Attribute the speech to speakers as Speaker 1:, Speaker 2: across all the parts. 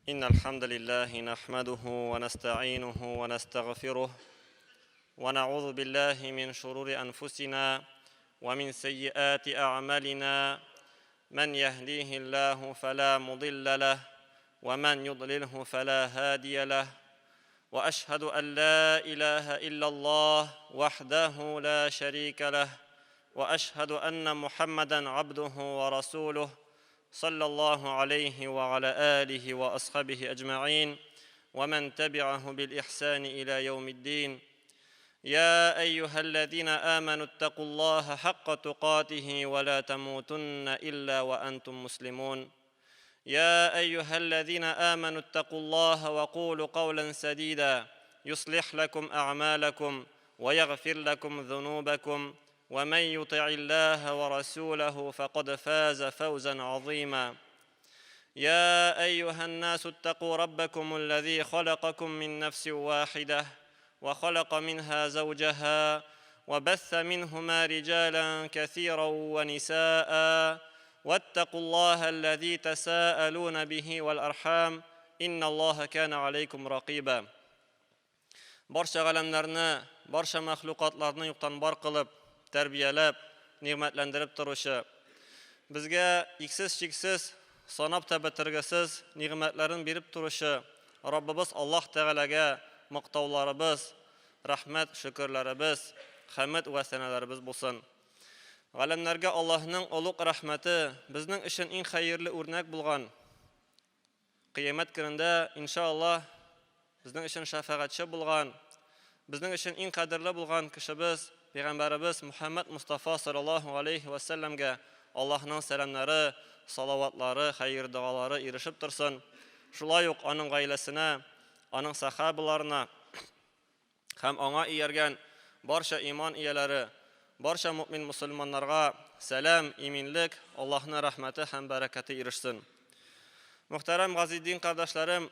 Speaker 1: إن الحمد لله نحمده ونستعينه ونستغفره ونعوذ بالله من شرور أنفسنا ومن سيئات أعمالنا من يهديه الله فلا مضل له ومن يضلله فلا هادي له وأشهد أن لا إله إلا الله وحده لا شريك له وأشهد أن محمدًا عبده ورسوله صلى الله عليه وعلى آله وأصحابه أجمعين ومن تبعه بالإحسان إلى يوم الدين. يا أيها الذين آمنوا اتقوا الله حق تقاته ولا تموتن إلا وأنتم مسلمون. يا أيها الذين آمنوا اتقوا الله وقولوا قولا سديدا يصلح لكم أعمالكم ويغفر لكم ذنوبكم ومن يطع الله ورسوله فقد فاز فوزا عظيما. يا أيها الناس اتقوا ربكم الذي خلقكم من نفس واحدة وخلق منها زوجها وبث منهما رجالا كثيرا ونساء واتقوا الله الذي تساءلون به والأرحام إن الله كان عليكم رقيبا. Barcha g'alamlarni, barcha mahluqotlarni yo'qdan bor qilib, tarbiyalab, ne'matlantirib turuvchi, bizga iksiz-cheksiz, sanab bitirgisiz ne'matlarni berib turuvchi Robbimiz Alloh taolaga maqtovlarimiz, rahmat, shukrlarimiz, hamd va sanolarimiz bo'lsin. G'alamlarga Allohning ulug' rahmati bizning uchun eng xayrli o'rnak bo'lgan. Qiyomat kunida inshaalloh bizning uchun shafaatchi bo'lgan, bizning uchun eng qadrli bo'lgan kishimiz Payg'ambarimiz Muhammad Mustafa sallallohu alayhi va sallamga Allohning salomlari, salovatlari, xayr duolari erishib tursin. Shulay uq uning oilasini, uning sahobalarına ham ona ergan barcha iymon egalari, barcha mu'min musulmonlarga salam, iminlik, Allohning rahmati ham barakati erishsin. Muhtaram g'aziddin qardoshlarım,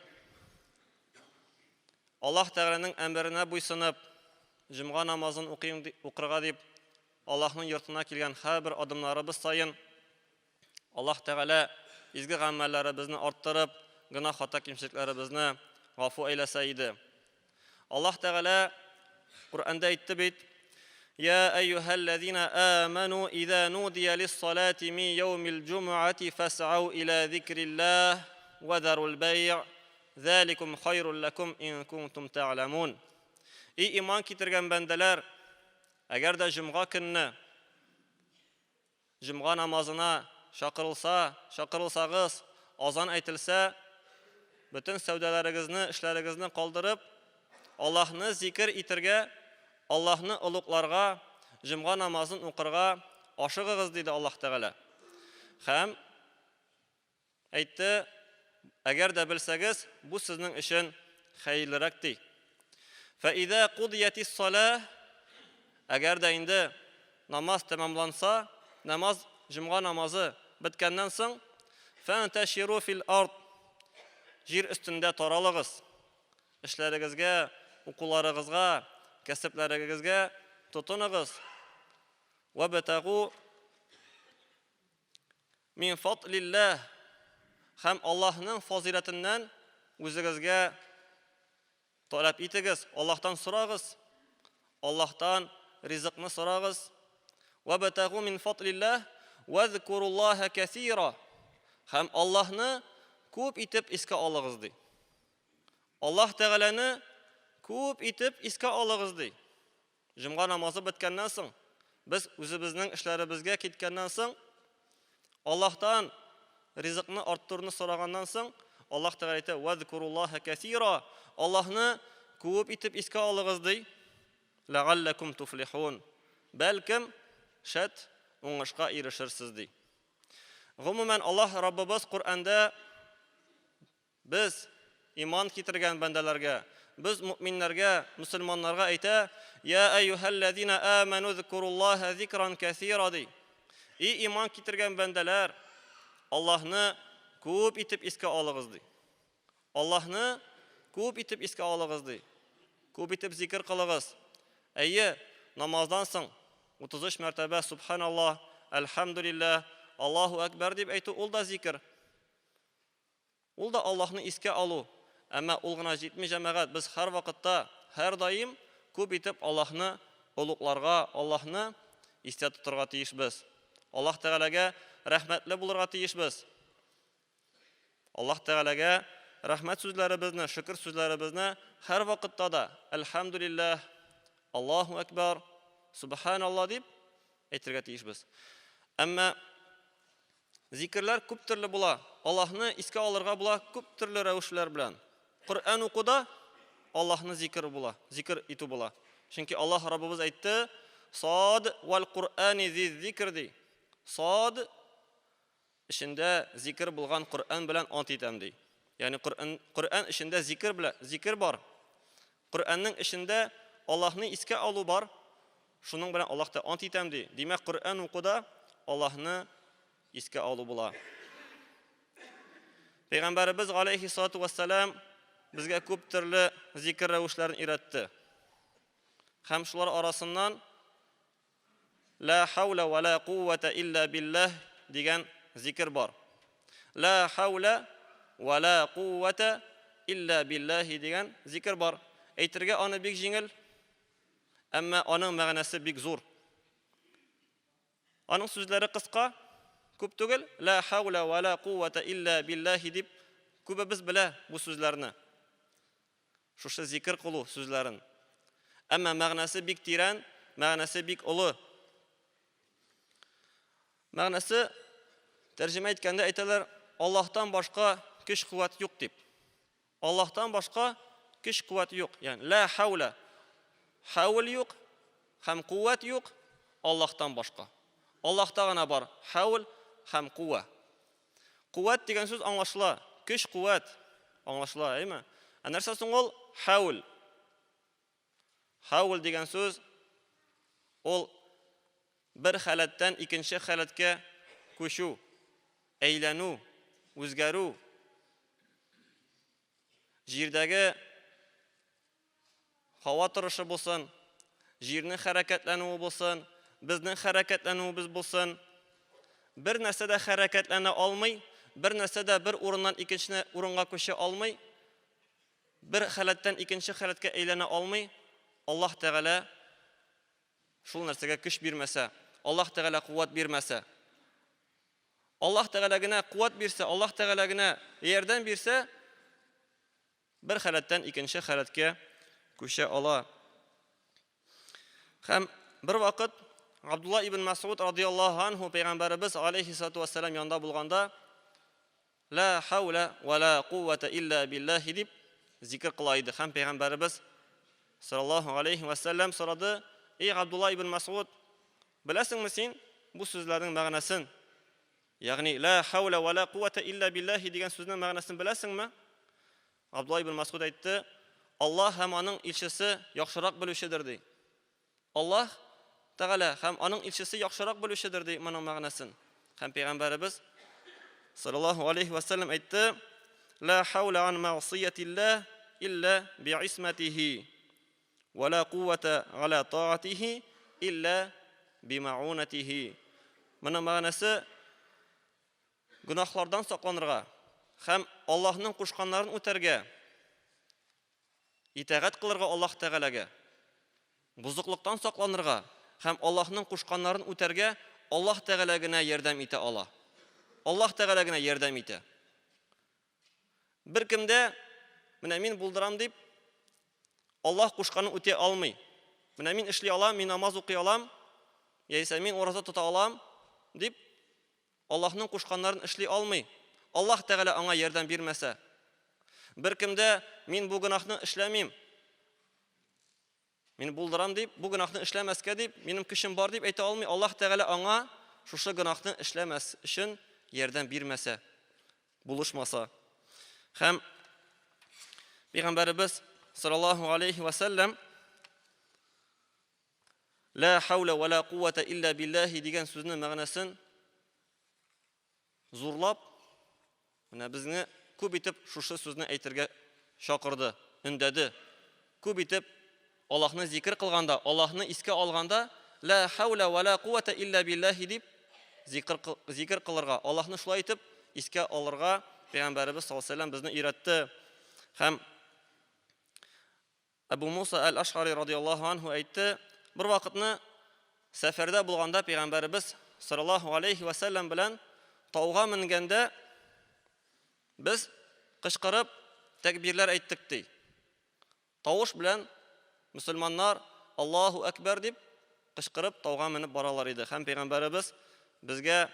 Speaker 1: Allah Teala'nın emrine buysunib, Cuma namazını o'qirga deb Allohning yurtuna kelgan har bir odamlarimiz sayın Allah Teala izgi amallarimizni orttirib, gunoh xato kimchiliklarimizni g'afu aylasa edi. Allah Teala Qur'onda aytdi bit: "Ya ayyuhallazina amanu idza nudiya lis-salati min yawmil jum'ati fas'au ila zikrillah wa dharul bay'. Zalikum khayrul lakum in kuntum ta'lamun." Ey iman keltirgan bandalar, agarda Juma kunni Juma namozina chaqirilsangiz, azon aytilsa, butun savdolaringizni, ishlaringizni qoldirib, Allohni zikr etirga, Allohni ulug'larga, Juma namozini o'qirga oshig'iz dedi Alloh taolo. Ham aytdi, agarda bilsangiz, bu sizning uchun xayrliroqdir. Fa iza qudiyatis solah, agarda endi namoz tamomlansa, namoz Juma namozi bitgandan so'ng fantashiru fil ard, yer ustida taralığız. İşlaringizga, o'quvlaringizga, kasblaringizga tutunig'iz. Va bataghu min fadlillah, ham Allohning fazilatidan o'zingizga talab etingiz, Allohdan so'rag'iz. Allohdan rizqni so'rag'iz. Va bataghu min fadlillah va zkurulloha kaseera, ham Allohni ko'p etib esga oling'iz deydi. Alloh taolani ko'p etib esga oling'iz deydi. Juma namozi bitgandan so'ng, biz o'zimizning ishlarimizga ketgandan so'ng, Allohdan rizqni orttirishni so'ragandan so'ng, Alloh taolo aytadi: "Va zkurulloha kaseera", Allohni ko'p etib esga oling'iz deydi. La'allakum tuflihun, balkim shat o'ngishga erishirsiz deydi. Umuman Alloh Rabbimiz Qur'onda biz iymon keltirgan bandalarga, biz mu'minlarga, musulmonlarga ayta: "Ya ayyuhallazina amanu zkurulloha zikran kaseera" deydi. Ey iymon keltirgan bandalar, Allohni ko'p etib esga oling'iz deydi. Allohni ko'p etib esga oling'iz deydi. Ko'p etib zikr qiling'iz. Ayyi, namozdan so'ng 33 martaba subhanalloh, alhamdulillah, Allahu akbar deb aytib, ul da zikr. Ул да Аллаһны искә алу. Әмма ул гына җитми җәмәгать, без һәр вакытта, һәр даим күп итеп Аллаһны олугларга, Аллаһны истә тотырга тиешбез. Аллаһ Тәгаләгә рәхмәтле булырга тиешбез. Аллаһ Тәгаләгә рәхмәт сүзләребезне, шөкр сүзләребезне һәр вакытта да әлхәмдүлиллаһ, Аллаһу әкбар, субханаллаһ дип әйтергә тиешбез. Әмма зикрләр күп төрле була. Аллаһны искә алырга була күп төрле рәвешләр белән. Коръән укуда Аллаһны зикр була, зикр итү була. Чөнки Аллаһ Раббыбыз әйтте: "Сад вал Кур'ани зикр" ди. Сад ишендә зикр булган Коръән белән ант итәм ди. Ягъни Коръән ишендә зикр бар. Коръәннең ишендә Аллаһны искә алу бар. Шуның белән Аллаһта ант итәм ди. Димәк, Коръән укуда Аллаһны искә алу була. Пәйгамбәрбез алейһиссалату вассалам безгә күп төрле зикр рәвешләрен өйрәтте. Һәм шулар арасыннан ла хаула ва ла куввата илля биллаһ дигән зикр бар. Ла хаула ва ла куввата илля биллаһ дигән зикр бар. Әйтергә аны бик җиңел, әмма аның мәгънәсе бик зур. Аның сүзләре кыска, күп түгел. Ла хаула ва ла куввата илля биллаһ дип күбебез белә бу сүзләрне. Шушы зикр кылу сүзләрен. Әмма мәгънәсе бик тирән, мәгънәсе бик олы. Мәгънәсе тәрҗемә иткәндә әйтәләр: Аллаһтан башка көч-куәт юк дип. Аллаһтан башка көч-куәт юк. Ягъни ла хаула, хаул юк, һәм куәт юк Аллаһтан башка. Аллаһта гына бар хаул һәм куә. Куәт дигән сүз аңлашыла, көч-куәт аңлашыла, әйме? Ә нәрсә соң ул хаул? Хаул дигән сүз ул бер халаттан икенче халаткә күчү, әйләнү, үзгәрү. Җирдәге һава торышы булсын, җирнең хәрәкәтләнүе булсын, безнең хәрәкәтләнүебез булсын. Бер нәрсә дә хәрәкәтләнә алмый, бер нәрсә дә бер урыннан икенче урынга күчә алмый, бер халаттан икенче халаткә әйләнә алмый. Аллаһ Тәгалә шул нәрсәгә көч бирмәсә, Аллаһ Тәгалә куәт бирмәсә, Аллаһ Тәгалә генә куәт бирсә, Аллаһ Тәгалә генә ярдәм бирсә, бер халаттан икенче халаткә күчә ала. Һәм бер вакыт Абдулла ибн Мас'уд радиллаһу анһу пәйгамбәрбез алейһиссалату вассалам янында булганда ла хаула ва ла куввата илля биллаһ дип зикр кыла иде. Һәм пәйгамбәрбез саллаллаһу алейһи ва саллям сорады: "Эй Абдулла ибн Мас'уд, беләсеңме син бу сүзләрнең мәгънәсен?" Ягъни ла хаула ва ла куввата илля биллаһ дигән сүзнең мәгънәсен беләсеңме? Абдулла ибн Мас'уд әйтте: "Аллаһ һәм аның илчесе яхшырак белүчедер" ди. Аллаһ Тәгалә һәм аның илчесе яхшырак белүчедер ди моның мәгънәсен. Һәм пәйгамбәрбез саллаллаһу алейһи ва саллям әйтте: "Ла хаула ан маъсиятиллаһ илля би'исматиһи ва ла куввата ала таатиһи илля бимаунатиһи." Моның мәгънәсе гөнаһлардан сакланырга һәм Аллаһның кушканнарын үтәргә, итәгать кылырга Аллаһ Тәгаләгә, бузыклыктан сакланырга һәм Аллаһның кушканнарын үтәргә Аллаһ Тәгалә генә ярдәм итә ала. Аллаһ Тәгалә генә ярдәм итә. Бер кемдә менә мин булдырам дип Аллаһ кушканын үтә алмый. Менә мин эшли алам, мин намаз укый алам, яисә мин ураза тота алам дип Аллаһның кушканнарын эшли алмый. Аллаһ Тәгалә аңа ярдәм бирмәсә. Бер кемдә мин бу гынаһны эшләмим, мин булдырам дип, бу гынаһны эшләмәскә дип, минем көчем бар дип әйтә алмый. Аллаһ Тәгалә аңа шушы гынаһны эшләмәс өчен ярдәм бирмәсә, булышмаса. Һәм Пәйгамбәрбез саллаллаһу алейһи ва саллям ла хаула ва ла куввата илля биллаһ дигән сүзнең мәгънәсен зурлап, менә безне күп итеп шушы сүзне әйтергә чакырды, өндәде. Күп итеп Аллаһны зикр кылганда, Аллаһны искә алганда ла хаула ва ла куввата илля биллаһ дип зикр кылырга, Аллаһны шулай итеп искә алырга Peygamberimiz sallallahu aleyhi ve sellem bizne öğretti. Hem Ebu Musa el-Ash'ari radıyallahu anhu aytdı. Bir vakitni seferde bulganda Peygamberimiz sallallahu aleyhi ve sellem bilen tavga mingende biz kışkırıp tekbirler ayttık dey. Tavuş bilen Müslümanlar Allahu Ekber deyip kışkırıp tavga minip baralar idi. Hem Peygamberimiz bizge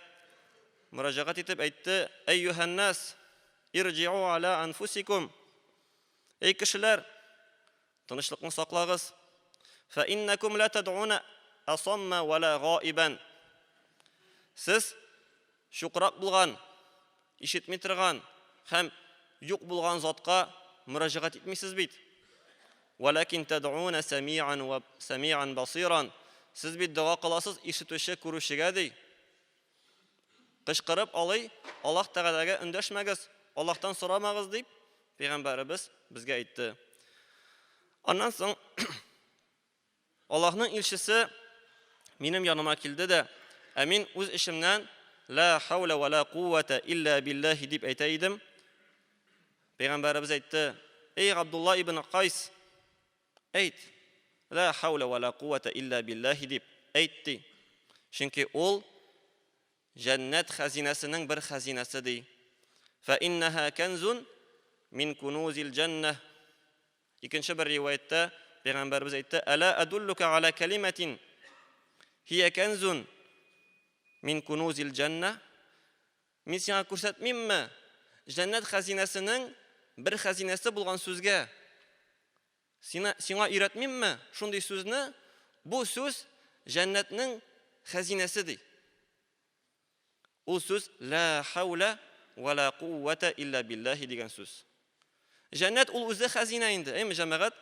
Speaker 1: müracaat etip aytdı. Eyyühennas irci'u ala anfusikum. Ey kişiler, tınışlıkını saklağız. Fe innekum la ted'una asamma ve la gaiben. Siz şuqraq bulgan, işitmey turgan, hem yok bulgan zatqa müracaat etmeysiz bit. Walakin ted'una sami'an ve sami'an basiran. Siz bir dua kılasız işitüşe kuruşiga dey. Kışkırıp alay, Allah Teala'ga ündəşməgiz, Allah'tan soramağız deyip Peygamberimiz bizge aytdı. Ondan soň Allah'ın ilçisi benim yanıma kildi de emin öz işimden la havle ve la kuvvete illa billahi deyip aytaydım. Peygamberimiz aytdı. Ey Abdullah ibn Qays, ayt. La havle ve la kuvvete illa billahi deyip aytdı. Çünkü ol cennet hazinesinin bir hazinesidir. Fe inneha kenzun min kunuzil cenneh. İkinci bir rivayette Peygamberimiz aytdı. Ala adulluka ala kelimetin hiye kenzun min kunuzil cenneh. Min sana ko'rsatmayman mi? Cennet hazinesinin bir hazinesi bulgan sözge. Sana öğretmeyman mi? Şunday sözünü, bu söz cennetinin hazinesidir. O söz la havle ve la kuvvete illa billahi degan söz. Cennet ol özü hazine indi. Ey cemaat,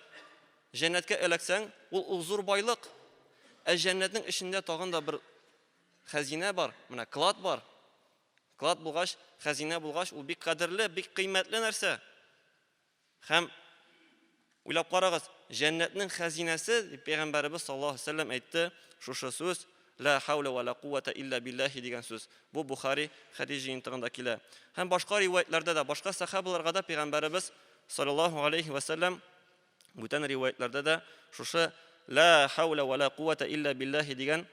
Speaker 1: cennetke eleksen ol zor baylık. Cennetin içinde tağın da bir hazine var. Mına klat var. Klat bulgaç, hazine bulgaç, ol bik kadirli, bik kıymetli nerse. Hem uylap qaragız, cennetin hazinesi Peygamberimiz sallallahu aleyhi ve sellem aytdı. Şu söz la havle ve la kuvvete illa billahi degan söz. Bu Bukhari hadis yığıntıgındakiler. Hem başka rivayetlerde de, başka sahabelerga da Peygamberimiz sallallahu aleyhi ve sellem bütün rivayetlerde de şu la havle ve la kuvvete illa billahi degan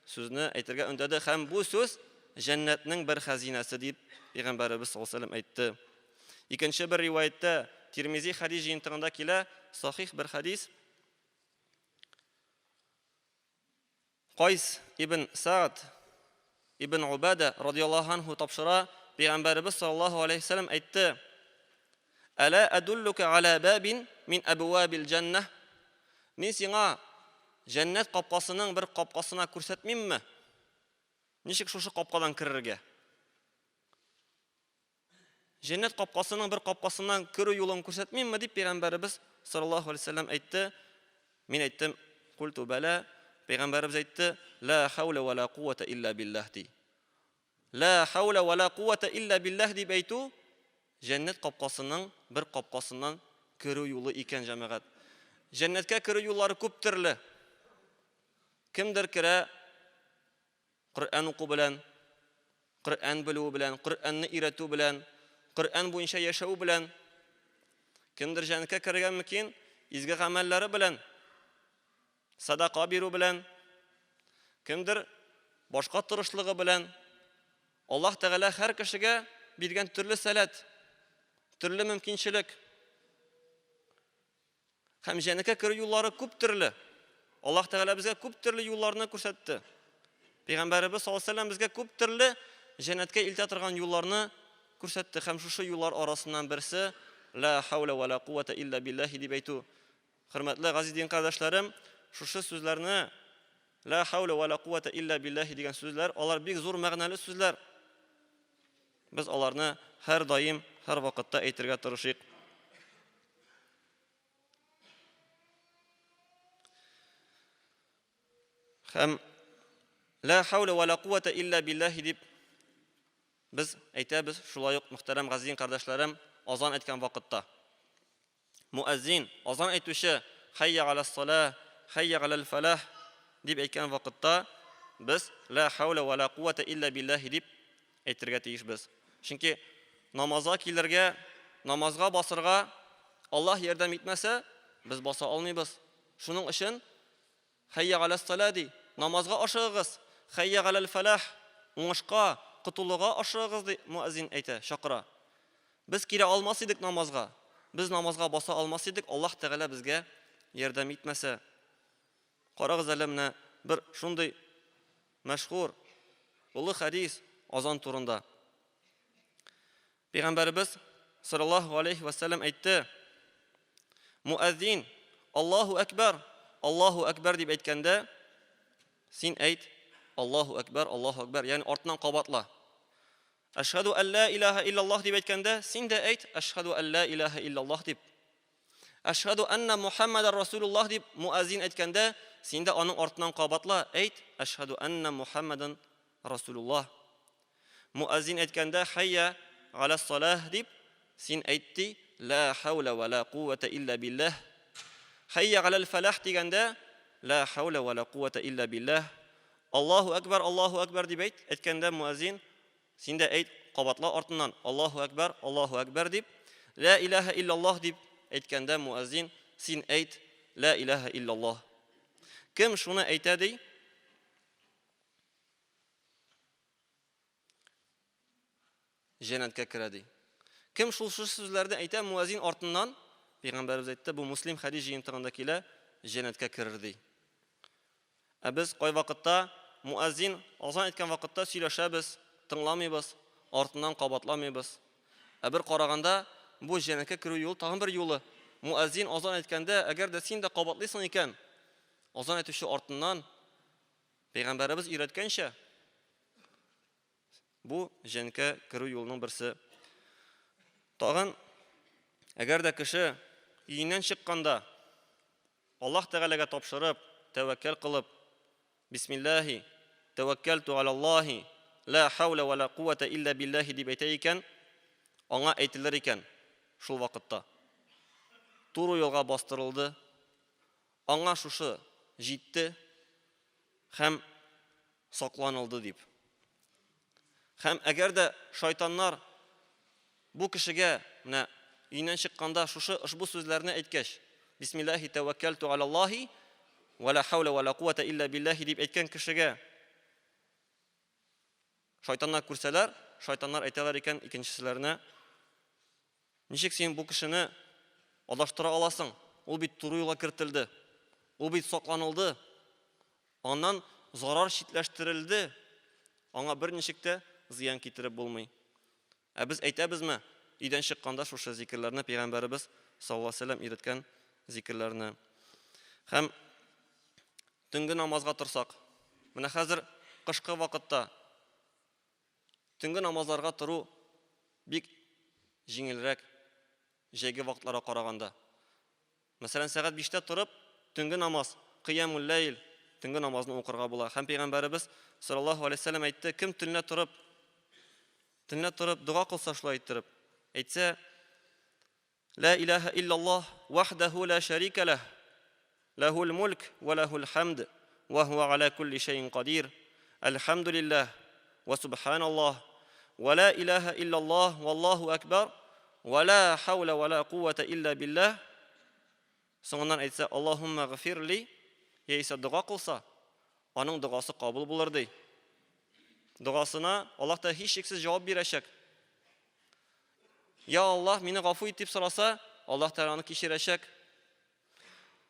Speaker 1: sözünü aytırga öndədi. Hem bu söz cennetinin bir hazinesi deyip Peygamberimiz sallallahu aleyhi ve sellem aytdı. İkinci bir rivayette Tirmizi hadis yığıntıgındakiler sahih bir hadis. Qays ibn Sa'd ibn Ubada radıyallahu anhu tapşıra Peygamberimiz sallallahu aleyhi ve sellem aytdı. Ala adulluka ala babin min abwabil cenneh. Men sana cennet kapkasının bir kapkasına ko'rsatmayman mi? Nişik şu kapkadan kirerge? Cennet kapkasının bir kapkasından kirü yolunu ko'rsatmayman mi deyip Peygamberimiz sallallahu aleyhi ve sellem aytdı. Men aytdım, qultu bala. Peygamberimiz aytdı, la havle ve la kuvvete illa billah di. La havle ve la kuvvete illa billah deyip aytu, cennet kapkasının bir kapkasından kirü yolu iken cemaat. Cennetke kirü yolları köp türlü. Kimdir kire? Kur'an oku bilen, Kur'an bilu bilen, Kur'an'ı öğretu bilen, Kur'an boyunca yaşawu bilen. Kimdir cennetke kirgen mikin? İzgi amelleri bilen, sadaka biru bilen. Kimdir? Başka tırışlığı bilen. Allah Teala her kişiye birgen türlü salat, türlü mümkinçilik. Hem cennetke kirü yolları köp türlü. Allah Teala bizge köp türlü yollarını ko'rsatdi. Peygamberimiz sallallahu aleyhi ve sellem bizge köp türlü cennetke ilta turgan yollarını ko'rsatdi. Hem şu yollar arasından birisi la havle ve la kuvvete illa billahi deyip aytu. Hürmetli gazi din kardeşlerim, şu sözlerini la havle ve la kuvvete illa billahi degan sözler, onlar bek zor ma'nali sözler. Biz onlarni her daim, her vaqtda aytirga tirishik. Hem la havle ve la kuvvete illa billahi deyip biz aytamiz, şulay muhterem gazi din kardeşlerim, azan etken vaqtda. Muazzin azan aytuvchi hayya alas salah, hayya alal falah deyip aytgan vaqtda biz la havle ve la kuvvete illa billahi deyip aytirga tegish biz. Chunki намазга килергә, намазга басырга Аллаһ ярдәм итмәсә, без баса алмыйбыз. Шуның өчен хайя галас салади, намазга ашыгыгыз. Хайя галал фалах, уңышка, кутулуга ашыгыгыз ди муазин әйтә, чакыра. Без килә алмас идек намазга. Без намазга баса алмас идек, Аллаһ Тәгалә безгә ярдәм итмәсә. Карагыз әле менә бер шундый мәшһүр улы хадис азан турында. Пәйгамбәрбез саллаллаһу алейхи ва саллям әйтте: Муазин, Аллаһу акбар дип әйткәндә, син әйт: Аллаһу акбар, ягъни артыннан кабатла. Ашһаду ан ла илаха илляллаһ дип әйткәндә, син дә әйт: Ашһаду ан ла илаха илляллаһ дип. Ашһаду анна Мухаммадар Расулуллаһ дип муазин әйткәндә, син дә аның артыннан кабатла, әйт: Ашһаду анна Мухаммадан Расулуллаһ. Муазин әйткәндә, хайя алас салах дип, син әйтти: ла хаула ва ла куввата илля биллаһ. Хайя алал фалах дигәндә, ла хаула ва ла куввата илля биллаһ. Аллаһу акбар дип әйткәндә муазин, син дә әйт кабатла артыннан: Аллаһу акбар дип. Ла илаха илляллаһ дип әйткәндә муазин, син әйт: ла илаха илляллаһ. Кем шуны әйтә ди? Җәннәткә керә ди. Кем шул сүзләрне әйтә муазин артыннан? Пәйгамбәрбез әйтте, бу муслим хадис җыентыгында килә, җәннәткә керер ди. Ә без кай вакытта муазин азан әйткән вакытта сөйләшәбез, тыңламыйбыз, артыннан кабатламыйбыз. Ә бер караганда бу җәннәткә керү юлы тагын бер юлы. Муазин азан әйткәндә, әгәр дә син дә кабатлыйсың икән, азан әйтүче артыннан Пәйгамбәрбез өйрәткәнчә, бу җәннәткә керү юлының берсе. Тагын әгәр дә кеше өеннән чыкканда Аллаһ Тәгаләгә тапшырып, тәвәккәл кылып, бисмиллаһи тәвәккәлту алаллаһи ла хаула ва ла куввата илля биллаһи дип әйтә икән, аңа әйтелер икән шул вакытта. Туры юлга бастырылды, аңа шушы җитте һәм сакланылды дип. Һәм әгәр дә шайтаннар бу кешегә менә өеннән чыкканда ушбу сүзләрне әйткәч, бисмиллаһи тәвәккәлту алаллаһи ва ла хаула ва ла куввата илля биллаһи дип әйткән кешегә шайтаннар күрсәләр, шайтаннар әйтәләр икән икенчеләренә: ничек син бу кешене адаштыра аласың? Ул бит туры юлга кертелде. Ул бит сакланылды. Аннан зарар читләштерелде. Аңа бер ничек тә зыян китереп булмый. Ә без әйтәбезме? Өйдән чыкканда шушы зикрләрне Пәйгамбәрбез саллаллаһу алейһи ва саллям өйрәткән зикрләрне. Һәм төнге намазга торсак, менә хәзер кышкы вакытта төнге намазларга туру бик җиңелрәк җәйге вакытларга караганда. Мәсәлән, сәгать 5-тә турып, төнге намаз, кыямул ләйл, төнге намазны укырга була. Һәм Пәйгамбәрбез саллаллаһу алейһи ва саллям әйтте, кем төнлә турып дуга кылса шулай иттереп, әйтсә: ла илаха илляллаһ вахдаху ла шарика лах, лахул мульк ва лахул хамд, ва хуа аля кулли шайин кадир, алхамдулиллаһ ва субханаллаһ, ва ла илаха илляллаһ валлаһу акбар, ва ла хаула ва ла куввата илля биллаһ. Соңыннан әйтсә: Аллаһумма гфирли, яисә дуга кылса, аның дугасы кабул булыр ди. Дугасына Аллаһ та һичшиксез җавап бирәчәк. Я Аллаһ, мине гафу ит дип сораса, Аллаһ Тәгалә аны кичерәчәк.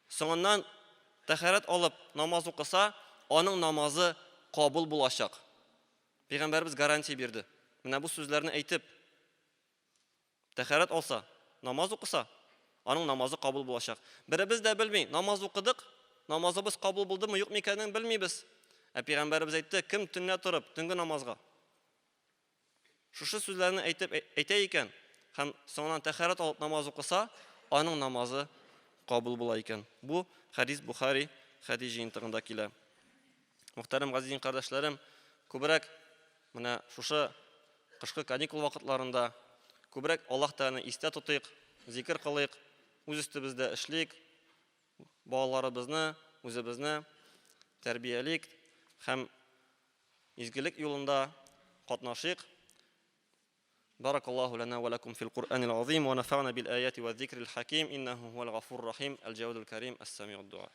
Speaker 1: Соңыннан тәһарәт алып намаз укыса, аның намазы кабул булачак. Пәйгамбәрбез гарантия бирде. Менә бу сүзләрне әйтеп, тәһарәт алса, намаз укыса, аның намазы кабул булачак. Беребез дә белми, намаз укыдык, намазыбыз кабул булдымы, юкмы икәнен белмибез. Ә Пәйгамбәрбез әйтте, кем төнлә турып, төнге намазга шушы сүзләрне әйтә икән, һәм соңыннан тәһарәт алып намаз укыса, аның намазы кабул була икән. Бу хадис Бухари хадис җыентыгында килә. Мөхтәрәм газизин кардәшләрем, күбрәк менә шушы кышкы каникул вакытларында күбрәк Аллаһ Тәгаләне истә тотыйк, зикр кылыйк, үз өстебездә эшлик, балаларыбызны, үзебезне тәрбиялик һәм изгелек юлында катнашыйк. بارك الله لنا ولكم في القرآن العظيم ونفعنا بالآيات والذكر الحكيم إنه هو الغفور الرحيم الجواد الكريم السميع الدعاء.